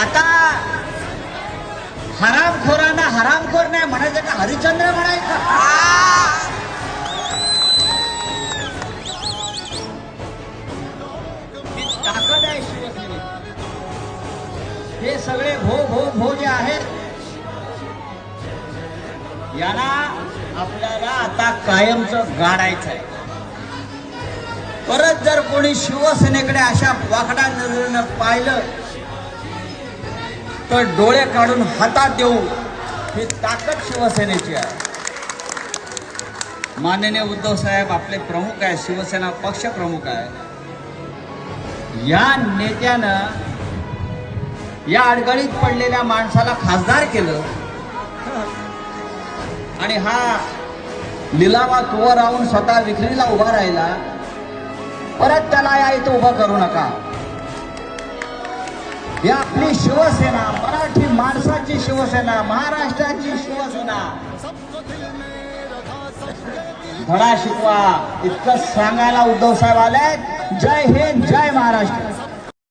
आता हरामखोरांना हरामखोर नाही म्हणायचं का हरिश्चंद्र म्हणायचं? ताकद आहे शिवसेनेची. हे सगळे भो भो भो जे आहेत यांना आपल्याला आता कायमचं गाडायचं आहे. परत जर कोणी शिवसेनेकडे अशा वाकड्या नजरेनं पाहिलं तर डोळे काढून हातात देऊ, ही ताकद शिवसेनेची आहे. माननीय उद्धव साहेब आपले प्रमुख आहे, शिवसेना पक्ष प्रमुख आहे. या नेत्यानं या अडगळीत पडलेल्या माणसाला खासदार केलं आणि हा लिलावात उभं राहून स्वतः विक्रीला उभा राहिला. परत त्याला या इथं उभं करू नका. ही आपली शिवसेना, मराठी माणसाची शिवसेना, महाराष्ट्राची शिवसेना. धडा शिकवा इतकं सांगायला उद्धव साहेब आले. जय हिंद, जय महाराष्ट्र.